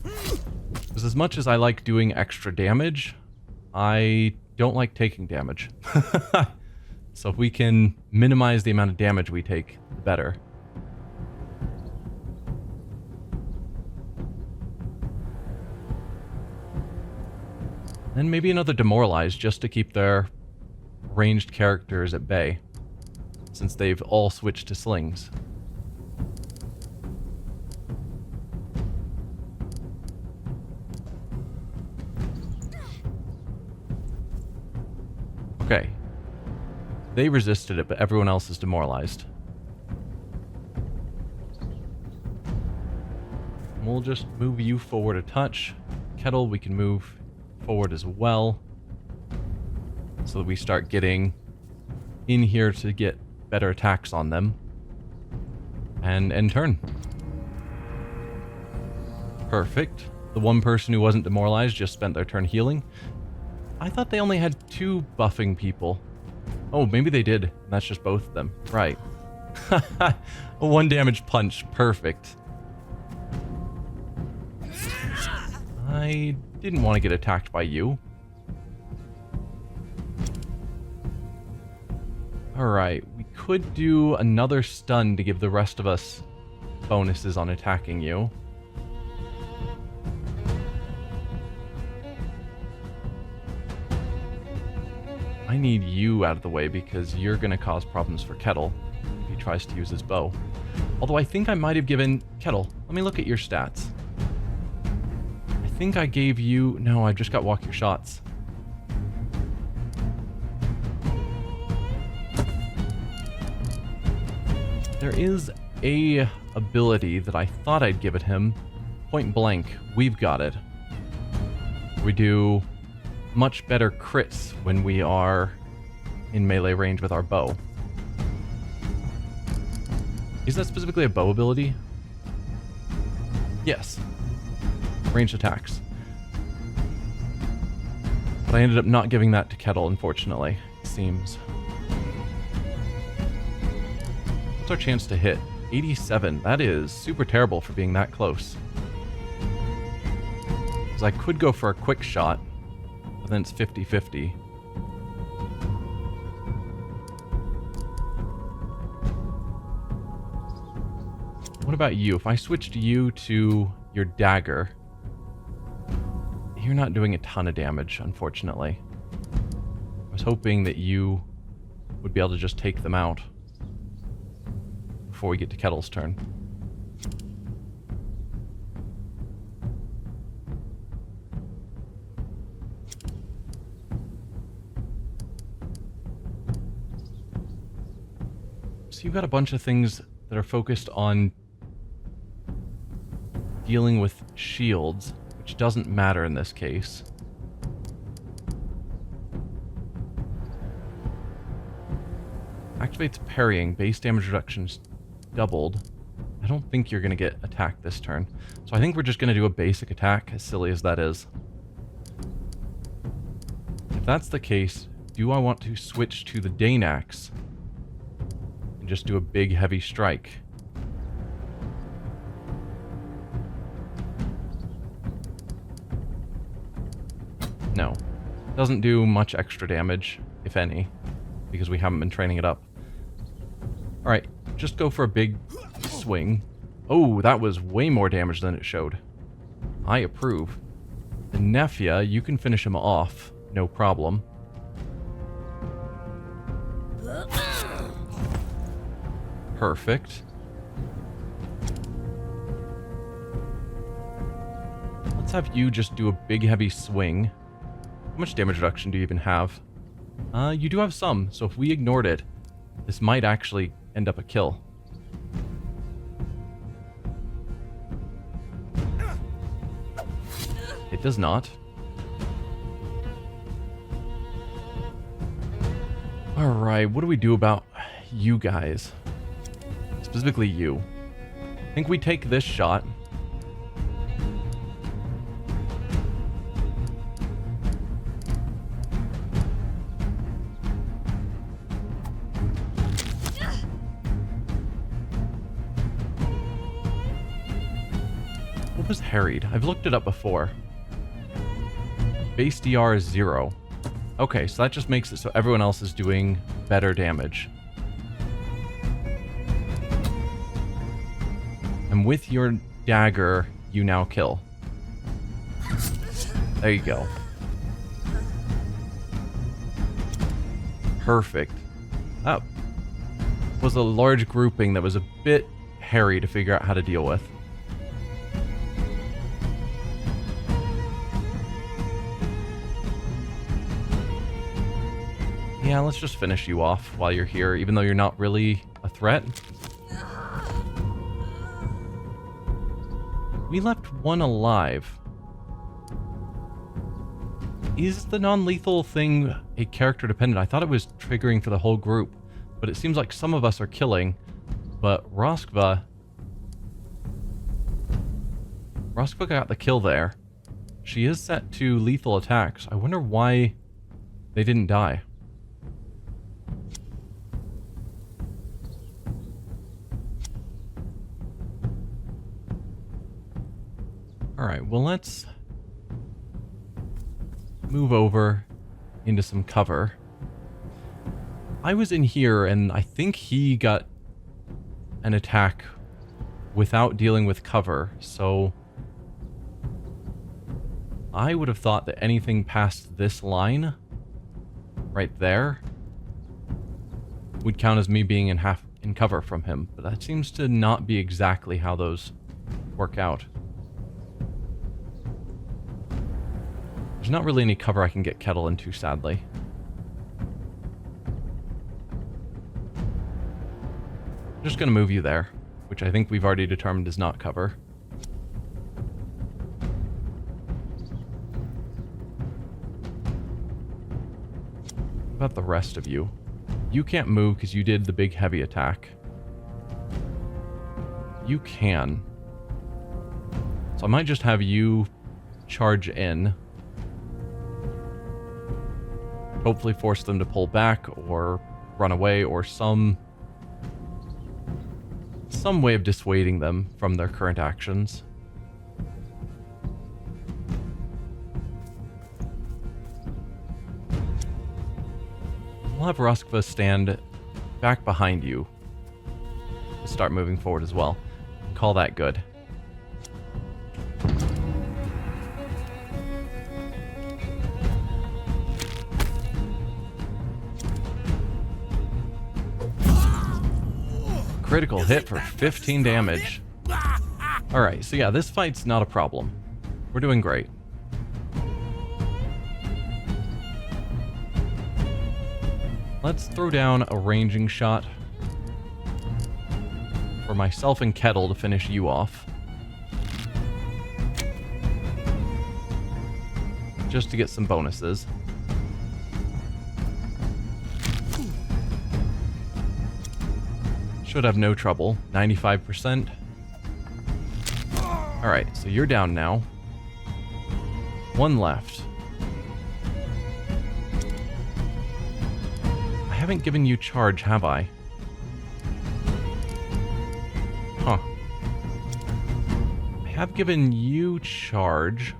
Because as much as I like doing extra damage, I don't like taking damage. So if we can minimize the amount of damage we take, the better. And maybe another demoralize just to keep their ranged characters at bay, since they've all switched to slings. Okay. They resisted it, but everyone else is demoralized. We'll just move you forward a touch. Kettle, we can move forward as well, so that we start getting in here to get better attacks on them. And end turn. Perfect. The one person who wasn't demoralized just spent their turn healing. I thought they only had 2 buffing people. Oh, maybe they did. That's just both of them. Right. A 1 damage punch. Perfect. I didn't want to get attacked by you. Alright, we could do another stun to give the rest of us bonuses on attacking you. I need you out of the way because you're going to cause problems for Kettle if he tries to use his bow. Although I think I might have given... Kettle, let me look at your stats. I think I gave you... No, I just got walk your shots. There is a ability that I thought I'd give it him. Point blank. We've got it. We do much better crits when we are in melee range with our bow. Is that specifically a bow ability? Yes. Ranged attacks. But I ended up not giving that to Kettle, unfortunately, it seems. What's our chance to hit? 87. That is super terrible for being that close. Because I could go for a quick shot, but then it's 50-50. What about you? If I switched you to your dagger, you're not doing a ton of damage, unfortunately. I was hoping that you would be able to just take them out before we get to Kettle's turn. So you've got a bunch of things that are focused on dealing with shields, which doesn't matter in this case. Activates parrying, base damage reductions doubled. I don't think you're going to get attacked this turn. So I think we're just going to do a basic attack, as silly as that is. If that's the case, do I want to switch to the Danax and just do a big heavy strike? No. Doesn't do much extra damage, if any, because we haven't been training it up. Alright, just go for a big swing. Oh, that was way more damage than it showed. I approve. The Nefia, you can finish him off, no problem. Perfect. Let's have you just do a big heavy swing. How much damage reduction do you even have? You do have some, so if we ignored it, this might actually end up a kill. It does not. Alright, what do we do about you guys? Specifically you. I think we take this shot. What was harried? I've looked it up before. Base DR is 0. Okay, so that just makes it so everyone else is doing better damage. And with your dagger, you now kill. There you go. Perfect. That was a large grouping that was a bit hairy to figure out how to deal with. Yeah, let's just finish you off while you're here, even though you're not really a threat. We left one alive. Is the non-lethal thing a character dependent? I thought it was triggering for the whole group, but it seems like some of us are killing, but Roskva got the kill there. She is set to lethal attacks. I wonder why they didn't die. Alright, well let's move over into some cover. I was in here and I think he got an attack without dealing with cover, so I would have thought that anything past this line right there would count as me being in cover from him, but that seems to not be exactly how those work out. There's not really any cover I can get Kettle into, sadly. I'm just going to move you there, which I think we've already determined is not cover. What about the rest of you? You can't move because you did the big heavy attack. You can. So I might just have you charge in. Hopefully force them to pull back or run away or some way of dissuading them from their current actions. We'll have Ruskva stand back behind you to start moving forward as well. Call that good. Critical hit for 15 damage. Alright, so yeah, this fight's not a problem. We're doing great. Let's throw down a ranging shot for myself and Kettle to finish you off. Just to get some bonuses. Should have no trouble. 95%. Alright, so you're down now. One left. I haven't given you charge, have I? Huh. I have given you charge.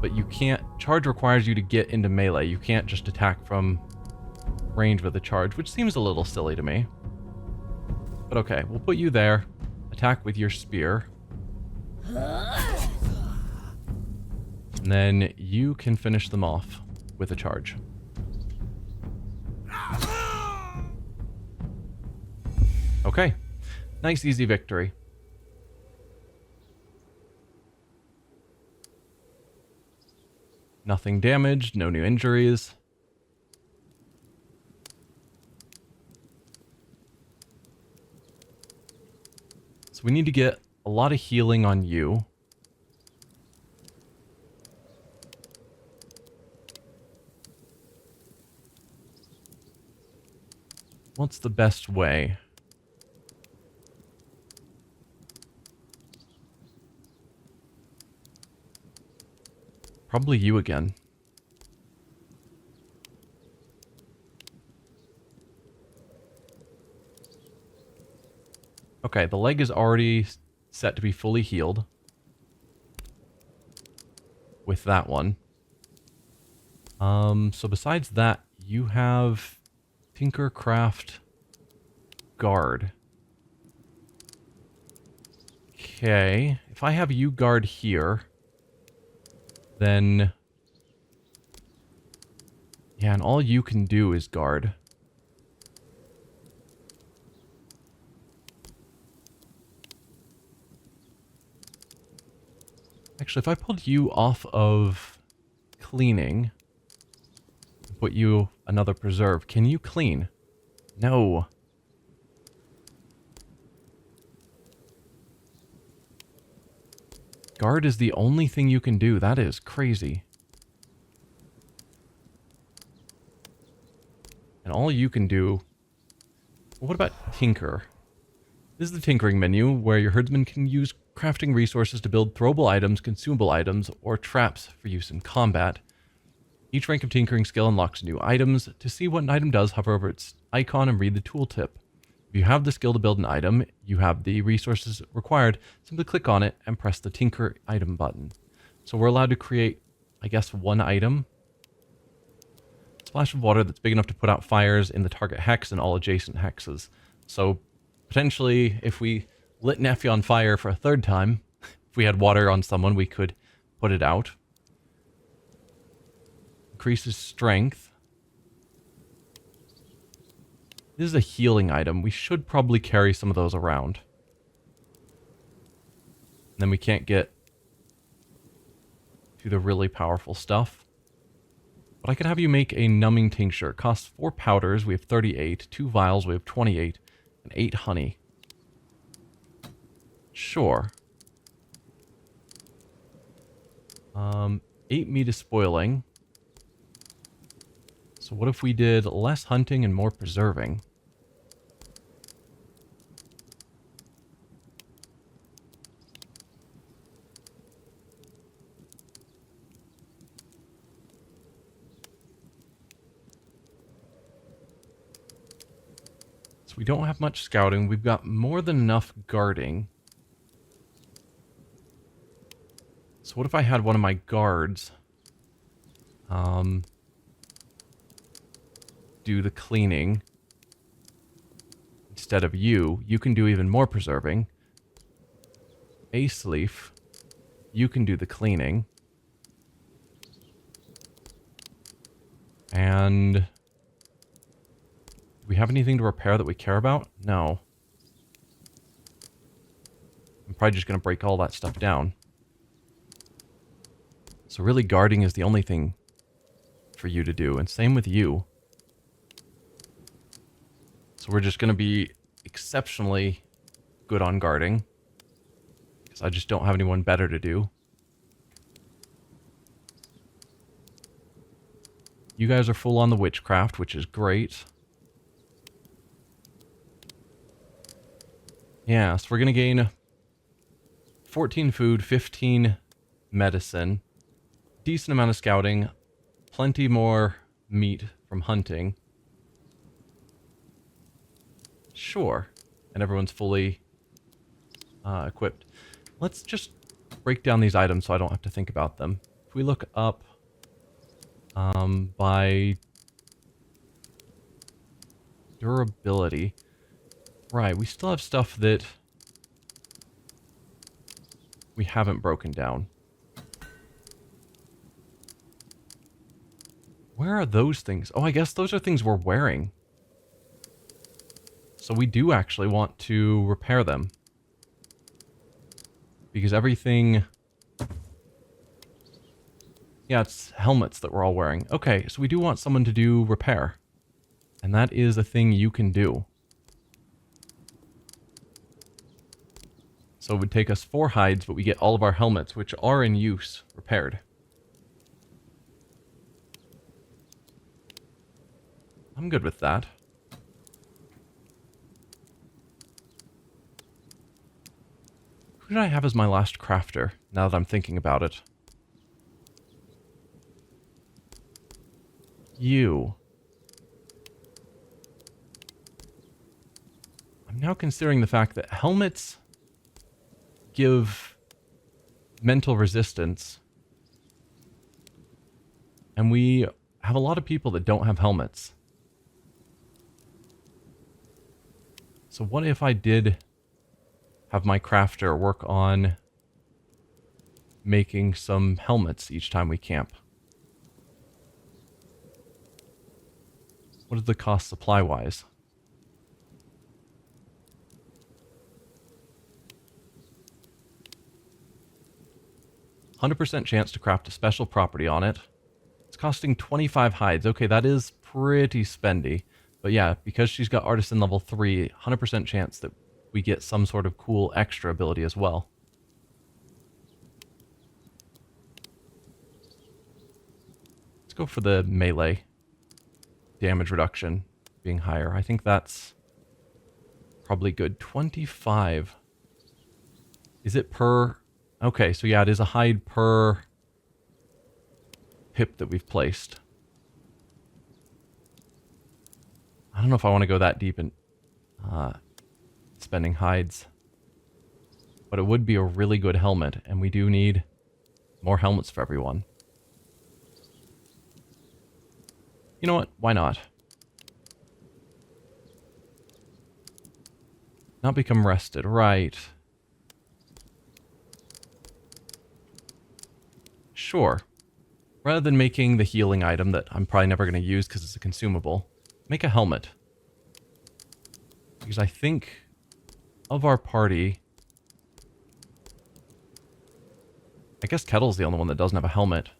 But you can't... Charge requires you to get into melee. You can't just attack from range with a charge, which seems a little silly to me. But okay, we'll put you there. Attack with your spear. And then you can finish them off with a charge. Okay. Nice, easy victory. Nothing damaged, no new injuries. So we need to get a lot of healing on you. What's the best way? Probably you again. Okay, the leg is already set to be fully healed with that one. So besides that, you have Tinkercraft Guard. Okay, if I have you guard here, then... yeah, and all you can do is guard. Actually, if I pulled you off of cleaning, put you another preserve, can you clean? No. Guard is the only thing you can do. That is crazy. And all you can do... well, what about Tinker? This is the tinkering menu, where your herdsman can use crafting resources to build throwable items, consumable items, or traps for use in combat. Each rank of tinkering skill unlocks new items. To see what an item does, hover over its icon and read the tooltip. If you have the skill to build an item, you have the resources required, simply click on it and press the Tinker item button. So we're allowed to create, I guess, one item. Splash of water that's big enough to put out fires in the target hex and all adjacent hexes. So potentially, if we lit Nephi on fire for a third time, if we had water on someone, we could put it out. Increases strength. This is a healing item. We should probably carry some of those around. And then we can't get to the really powerful stuff. But I could have you make a numbing tincture. It costs 4 powders. We have 38. 2 vials. We have 28. And 8 honey. Sure. 8 meat is spoiling. So what if we did less hunting and more preserving? So we don't have much scouting. We've got more than enough guarding. So what if I had one of my guards do the cleaning instead of you? You can do even more preserving. Ace Leaf, you can do the cleaning. And do we have anything to repair that we care about? No. I'm probably just going to break all that stuff down. So really guarding is the only thing for you to do, and same with you. So we're just going to be exceptionally good on guarding, because I just don't have anyone better to do. You guys are full on the witchcraft, which is great. Yeah, so we're going to gain 14 food, 15 medicine, decent amount of scouting, plenty more meat from hunting. Sure. And everyone's fully equipped. Let's just break down these items so I don't have to think about them. If we look up by durability. Right, we still have stuff that we haven't broken down. Where are those things? Oh, I guess those are things we're wearing. So we do actually want to repair them. Because everything... Yeah, it's helmets that we're all wearing. Okay, so we do want someone to do repair. And that is a thing you can do. So it would take us 4 hides, but we get all of our helmets, which are in use, repaired. I'm good with that. Who did I have as my last crafter, now that I'm thinking about it? You. I'm now considering the fact that helmets give mental resistance. And we have a lot of people that don't have helmets. So what if I did have my crafter work on making some helmets each time we camp? What is the cost supply-wise? 100% chance to craft a special property on it. It's costing 25 hides. Okay, that is pretty spendy. But yeah, because she's got Artisan level 3, 100% chance that we get some sort of cool extra ability as well. Let's go for the melee damage reduction being higher. I think that's probably good. 25. Is it per... Okay, so yeah, it is a hide per pip that we've placed. I don't know if I want to go that deep in spending hides. But it would be a really good helmet, and we do need more helmets for everyone. You know what? Why not? Not become rested. Right. Sure. Rather than making the healing item that I'm probably never going to use because it's a consumable, make a helmet. Because I think of our party, I guess Kettle's the only one that doesn't have a helmet.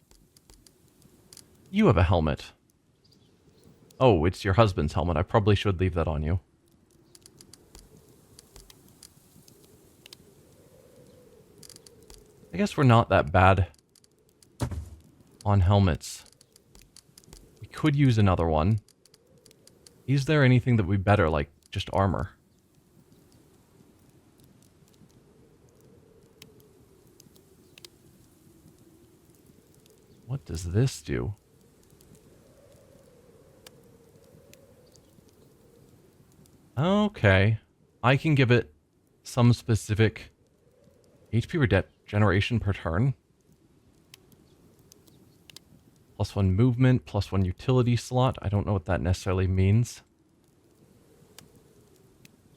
You have a helmet. Oh, it's your husband's helmet. I probably should leave that on you. I guess we're not that bad on helmets. We could use another one. Is there anything that would be better, like just armor? What does this do? Okay. I can give it some specific HP regeneration per turn. +1 movement, +1 utility slot. I don't know what that necessarily means.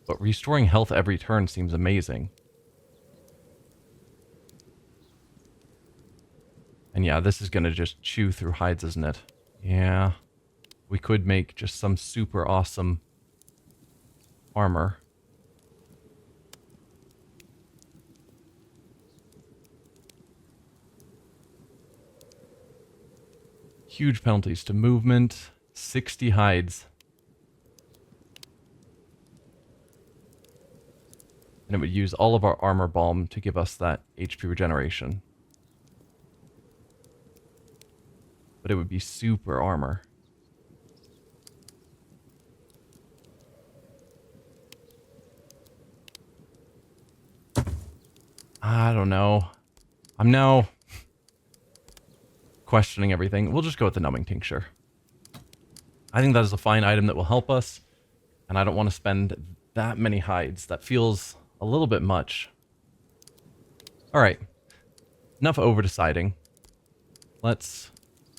But restoring health every turn seems amazing. And yeah, this is going to just chew through hides, isn't it? Yeah. We could make just some super awesome armor. Huge penalties to movement. 60 hides. And it would use all of our armor balm to give us that HP regeneration. But it would be super armor. I don't know. I'm now questioning everything. We'll just go with the numbing tincture. I think that is a fine item that will help us. And I don't want to spend that many hides. That feels a little bit much. Alright. Enough over deciding. Let's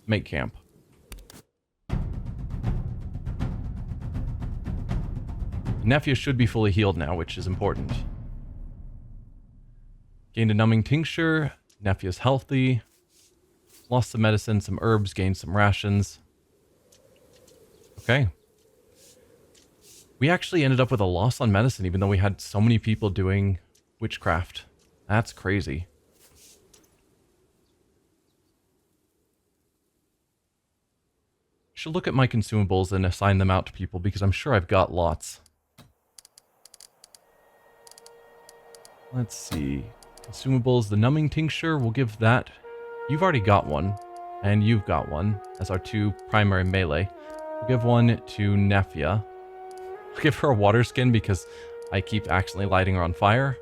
make camp. Nefia should be fully healed now, which is important. Gained a numbing tincture. Nefia's healthy. Lost some medicine, some herbs, gained some rations. Okay. We actually ended up with a loss on medicine, even though we had so many people doing witchcraft. That's crazy. Should look at my consumables and assign them out to people because I'm sure I've got lots. Let's see. Consumables, the numbing tincture, we'll give that. You've already got one, and you've got one as our two primary melee. We'll give one to Nefia. I'll give her a water skin because I keep accidentally lighting her on fire.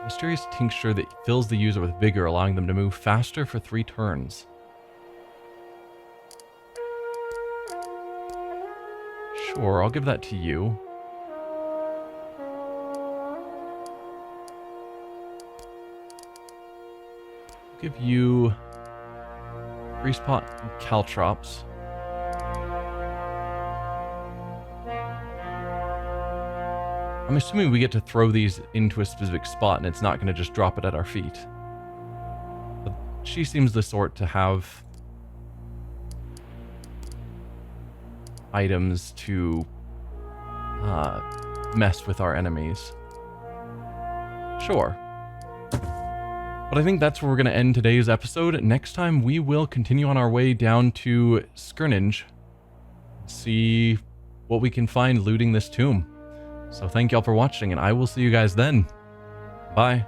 Mysterious tincture that fills the user with vigor, allowing them to move faster for 3 turns. Sure, I'll give that to you. I'll give you Grease Pot and Caltrops. I'm assuming we get to throw these into a specific spot and it's not going to just drop it at our feet. But she seems the sort to have items to mess with our enemies. Sure. But I think that's where we're going to end today's episode. Next time we will continue on our way down to Skirninge. See what we can find looting this tomb. So thank y'all for watching, and I will see you guys then. Bye.